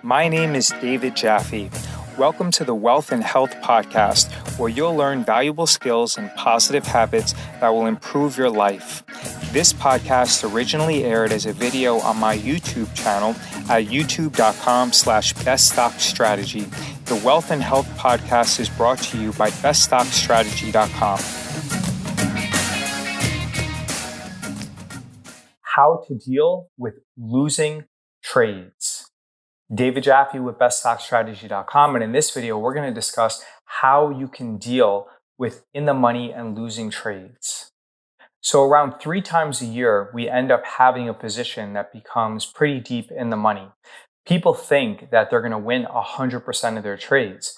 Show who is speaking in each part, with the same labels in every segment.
Speaker 1: My name is David Jaffe. Welcome to the Wealth and Health Podcast, where you'll learn valuable skills and positive habits that will improve your life. This podcast originally aired as a video on my YouTube channel at youtube.com/beststockstrategy. The Wealth and Health Podcast is brought to you by beststockstrategy.com. How to deal with losing trades. David Jaffe with beststockstrategy.com, and in this video, we're going to discuss how you can deal with in the money and losing trades. So around 3 times a year, we end up having a position that becomes pretty deep in the money. People think that they're going to win 100% of their trades,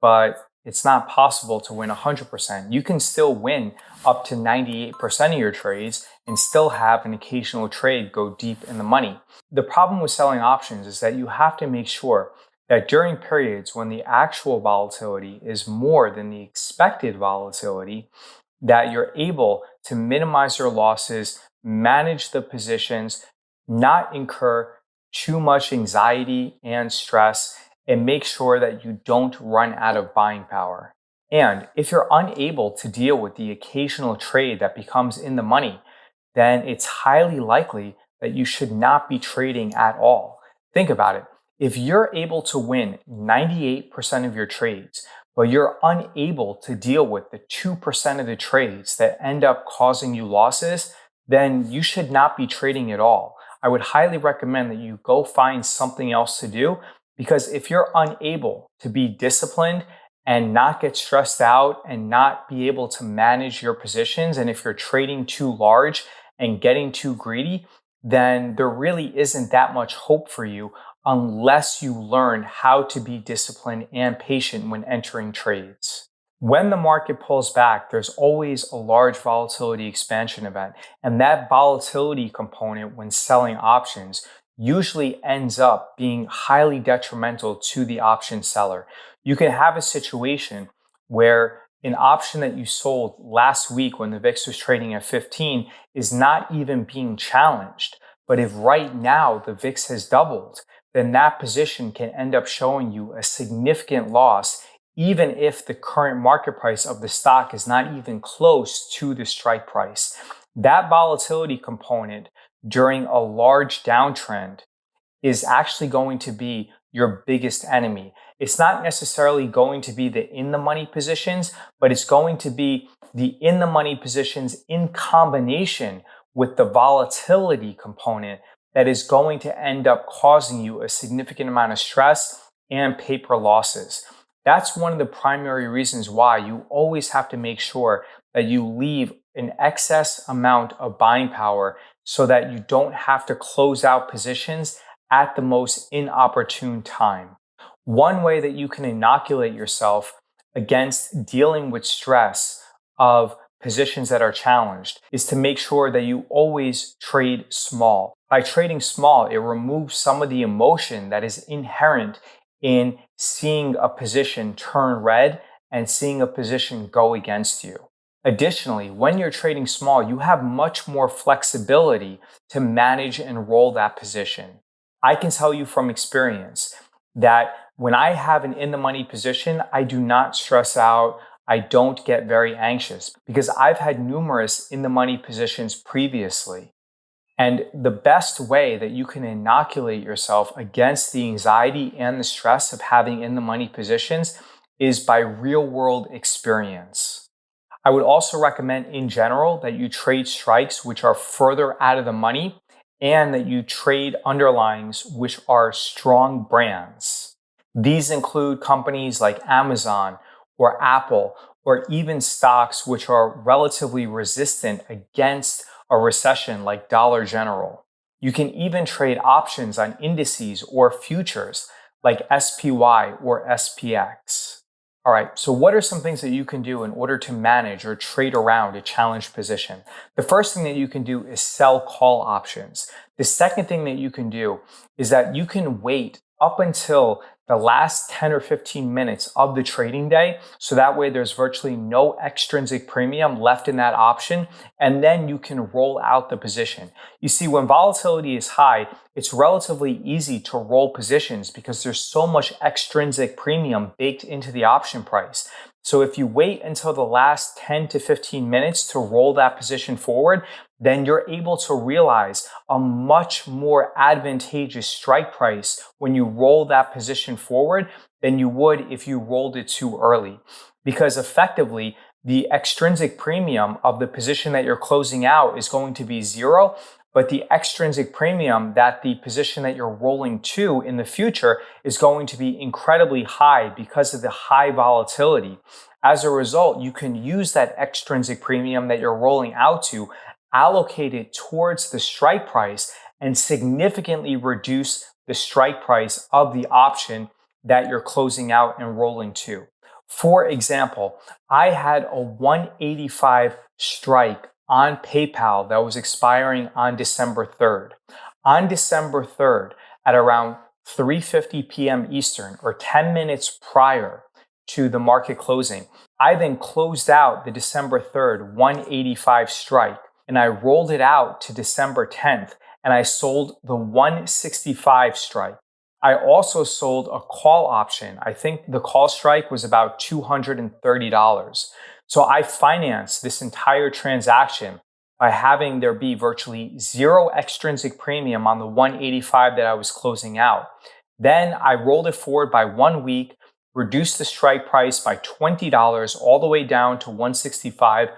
Speaker 1: but it's not possible to win 100%. You can still win up to 98% of your trades and still have an occasional trade go deep in the money. The problem with selling options is that you have to make sure that during periods when the actual volatility is more than the expected volatility, that you're able to minimize your losses, manage the positions, not incur too much anxiety and stress, and make sure that you don't run out of buying power. And if you're unable to deal with the occasional trade that becomes in the money, then it's highly likely that you should not be trading at all. Think about it. If you're able to win 98% of your trades, but you're unable to deal with the 2% of the trades that end up causing you losses, then you should not be trading at all. I would highly recommend that you go find something else to do, because if you're unable to be disciplined and not get stressed out and not be able to manage your positions, and if you're trading too large and getting too greedy, then there really isn't that much hope for you unless you learn how to be disciplined and patient when entering trades. When the market pulls back, there's always a large volatility expansion event, and that volatility component when selling options usually ends up being highly detrimental to the option seller. You can have a situation where an option that you sold last week when the VIX was trading at 15 is not even being challenged. But if right now the VIX has doubled, then that position can end up showing you a significant loss, even if the current market price of the stock is not even close to the strike price. That volatility component during a large downtrend is actually going to be your biggest enemy. It's not necessarily going to be the in the money positions, but it's going to be the in the money positions in combination with the volatility component that is going to end up causing you a significant amount of stress and paper losses. That's one of the primary reasons why you always have to make sure that you leave an excess amount of buying power so that you don't have to close out positions at the most inopportune time. One way that you can inoculate yourself against dealing with stress of positions that are challenged is to make sure that you always trade small. By trading small, it removes some of the emotion that is inherent in seeing a position turn red and seeing a position go against you. Additionally, when you're trading small, you have much more flexibility to manage and roll that position. I can tell you from experience that when I have an in the money position, I do not stress out. I don't get very anxious because I've had numerous in the money positions previously. And the best way that you can inoculate yourself against the anxiety and the stress of having in the money positions is by real world experience. I would also recommend in general that you trade strikes which are further out of the money and that you trade underlyings which are strong brands. These include companies like Amazon or Apple, or even stocks which are relatively resistant against a recession like Dollar General. You can even trade options on indices or futures like SPY or SPX. All right, so what are some things that you can do in order to manage or trade around a challenged position? The first thing that you can do is sell call options. The second thing that you can do is that you can wait up until the last 10 or 15 minutes of the trading day. So that way there's virtually no extrinsic premium left in that option. And then you can roll out the position. You see, when volatility is high, it's relatively easy to roll positions because there's so much extrinsic premium baked into the option price. So if you wait until the last 10 to 15 minutes to roll that position forward, then you're able to realize a much more advantageous strike price when you roll that position forward than you would if you rolled it too early. Because effectively, the extrinsic premium of the position that you're closing out is going to be zero, but the extrinsic premium that the position that you're rolling to in the future is going to be incredibly high because of the high volatility. As a result, you can use that extrinsic premium that you're rolling out to, allocate it towards the strike price, and significantly reduce the strike price of the option that you're closing out and rolling to. For example, I had a 185 strike on PayPal that was expiring on December 3rd. On December 3rd, at around 3:50 p.m. Eastern, or 10 minutes prior to the market closing, I then closed out the December 3rd 185 strike, and I rolled it out to December 10th, and I sold the 165 strike. I also sold a call option. I think the call strike was about $230. So I financed this entire transaction by having there be virtually zero extrinsic premium on the 185 that I was closing out. Then I rolled it forward by 1 week, reduced the strike price by $20 all the way down to 165,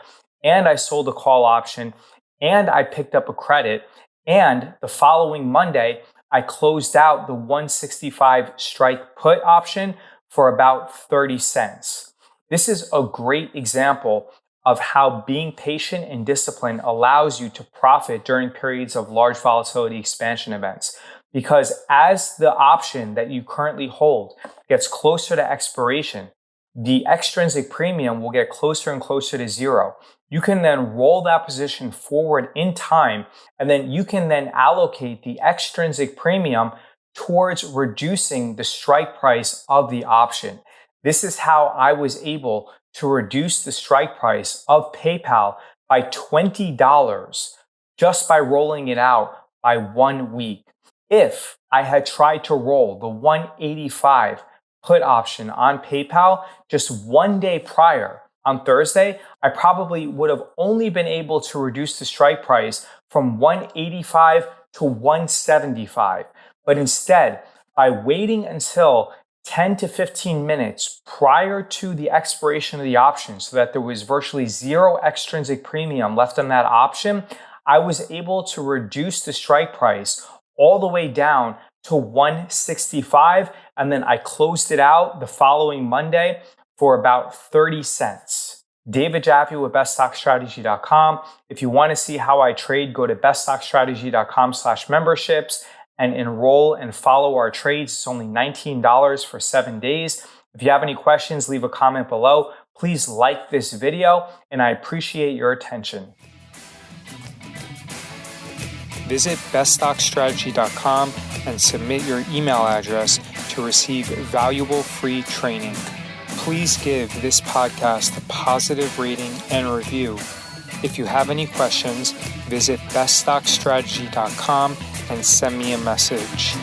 Speaker 1: and I sold a call option, and I picked up a credit, and the following Monday, I closed out the 165 strike put option for about 30 cents. This is a great example of how being patient and disciplined allows you to profit during periods of large volatility expansion events. Because as the option that you currently hold gets closer to expiration, the extrinsic premium will get closer and closer to zero. You can then roll that position forward in time, and then you can then allocate the extrinsic premium towards reducing the strike price of the option. This is how I was able to reduce the strike price of PayPal by $20 just by rolling it out by 1 week. If I had tried to roll the 185 put option on PayPal just 1 day prior, on Thursday, I probably would have only been able to reduce the strike price from 185 to 175. But instead, by waiting until 10 to 15 minutes prior to the expiration of the option so that there was virtually zero extrinsic premium left on that option, I was able to reduce the strike price all the way down to 165, and then I closed it out the following Monday for about 30 cents. David Jaffe with beststockstrategy.com. If you want to see how I trade, go to beststockstrategy.com/memberships and enroll and follow our trades. It's only $19 for 7 days. If you have any questions, leave a comment below. Please like this video, and I appreciate your attention. Visit beststockstrategy.com and submit your email address to receive valuable free training. Please give this podcast a positive rating and review. If you have any questions, visit beststockstrategy.com and send me a message.